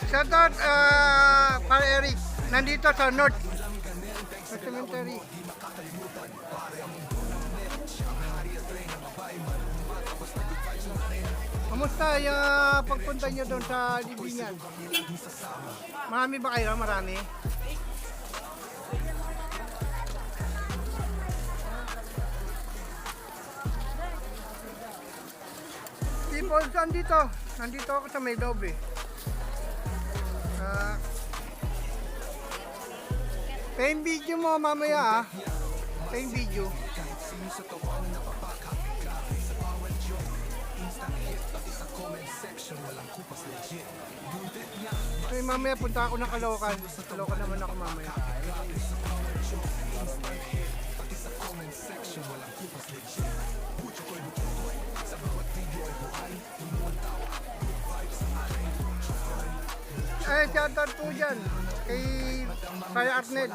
Shoutout para Eric, nandito sa North Cemetery. Kamusta yung pagpunta nyo doon sa Libingan? Marami ba kayo? Marami? People, nandito. Nandito ako sa may loob eh. Paying video mo mamaya ah. Paying video. Okay, mamaya punta ako ng Caloocan. Caloocan naman ako mamaya. Eh, shoutout po dyan kay Kaya Arnel.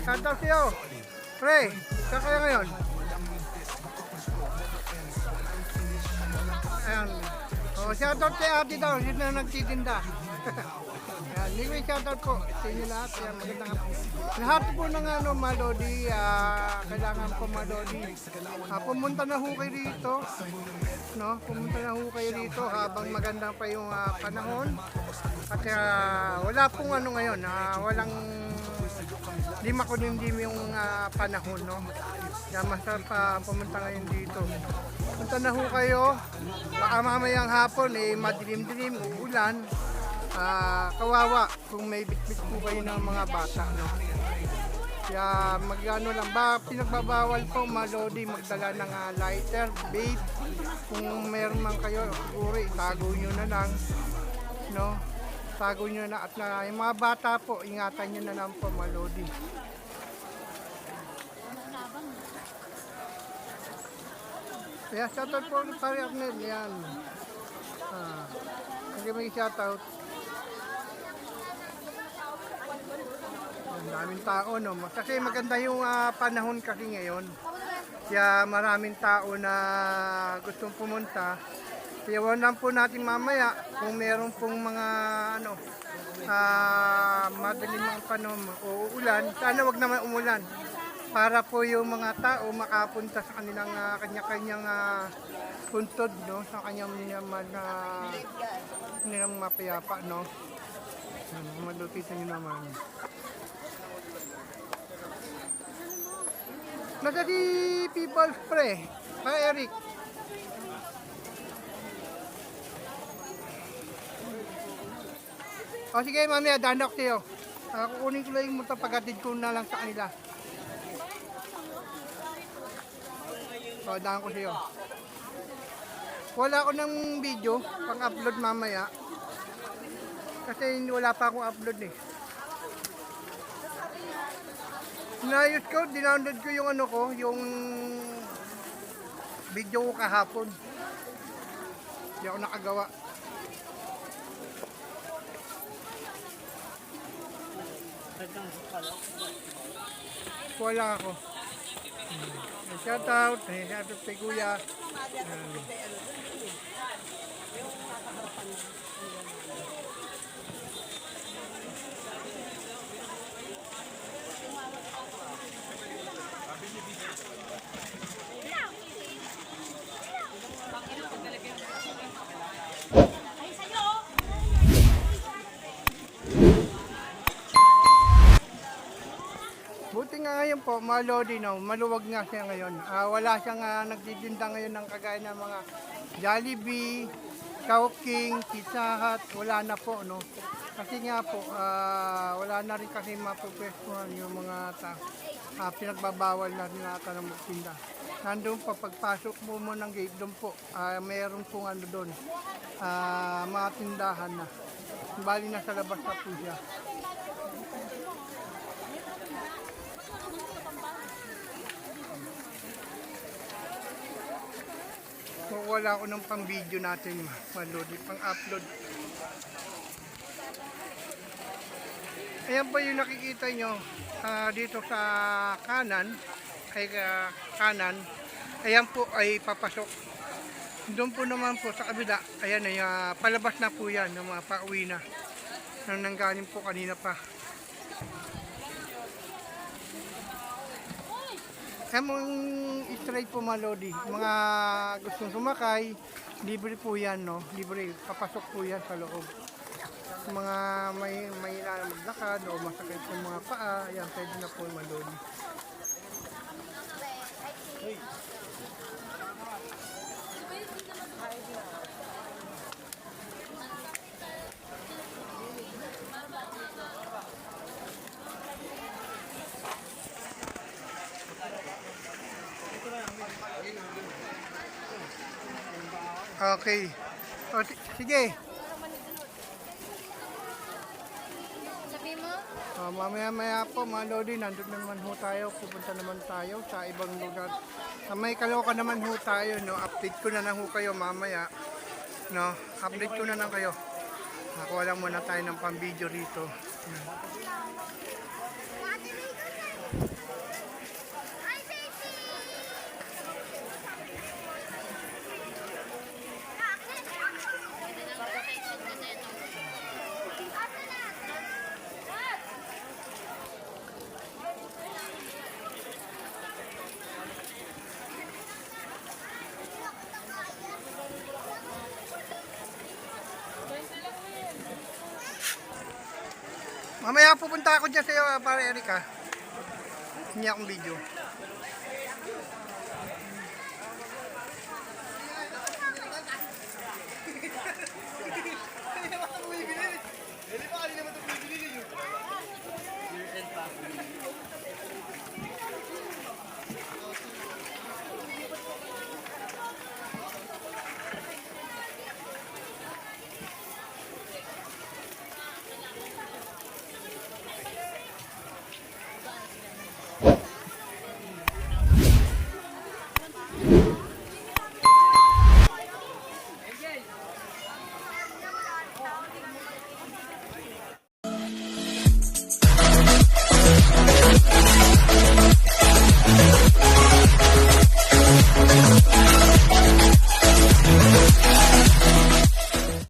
Shoutout sa'yo. Pre, saan kaya ngayon? Ayan. Oh, shoutout kay ate daw, yun na nagtitinda. Anyway, shoutout po sa inyo lahat. Ayan, magandang lahat po ng Malodi, kailangan po Malodi. Pumunta na ho kayo dito. No? Pumunta na ho kayo dito habang maganda pa yung panahon. At wala pong ngayon, walang di makulimlim yung panahon, no? Kaya masarap pumunta ngayon dito. Punta na ho kayo, baka mamayang hapon madilim-dilim, uulan. Kawawa kung may bitbit po kayo ng mga bata, no? Kaya magano lang ba, pinagbabawal po Malodi magdala ng lighter, vape. Kung meron man kayo, siguro itago nyo na lang, no? Tago nyo na at yung mga bata po, ingatan nyo na lang po Malodi. Kaya shoutout po ni Pare Arnel, yan. Hindi may shoutout. Maraming tao, no? Kasi maganda yung panahon kasi ngayon. Kaya maraming tao na gustong pumunta. Iyawan po natin mamaya kung meron pong mga madaling mga panahon o uulan. Sana wag naman umulan para po yung mga tao makapunta sa kanilang kanya-kanyang puntod, no? Sa kanyang nilang mapayapa, no? Malupitan nyo naman. Nasa di People's Pre, pa Eric. O sige, mamaya, dandok sa'yo. Kukunin ko lang yung motor, pag-atid ko na lang sa kanila. O, daan ko sa'yo. Wala ko ng video, pang-upload mamaya. Kasi wala pa akong upload eh. Inayos ko, dinownload ko yung yung video ko kahapon. Hindi ako nakagawa. Wala ako. Shoutout kay Kuya. Malodi, no, maluwag nga siya ngayon. Wala siyang nagtitinda ngayon ng kagaya ng mga Jollibee, Chowking, Pizza Hut, wala na po, no. Kasi nga po, wala na rin kasi mapupwestuhan yung mga pinagbabawal na rin nata ng magtinda. Nandun po, pagpasok mo ng gate, doon po, mayroon pong ano doon, mga tindahan na. Bali na sa labas na po siya. Wala ko ng pang video natin, Malodi, pang upload. Ayan po yung nakikita nyo dito sa kanan, kanan, ayan po ay papasok. Doon po naman po sa kabila, ayan ay palabas na po yan, ng mga pauwi na. Nang nanggaling po kanina pa. Kaya mong straight po, Malodi. Mga gustong sumakay, libre po yan, no? Libre, papasok po yan sa loob. Mga may na maglakad o masakit yung mga paa, ayan, pwede na po, Malodi. Okay. O, sige. Sabi mo? Mamaya-maya po, Malodi, nandun naman ho tayo. Pupunta naman tayo sa ibang lugar. Sa may Caloocan naman ho tayo, no? Update ko na lang ho kayo mamaya. No? Update ko na lang kayo. Nakuha lang muna tayo ng pang-video rito. Mamaya pupunta ako dyan sa iyo, para Erika. Hindi akong video.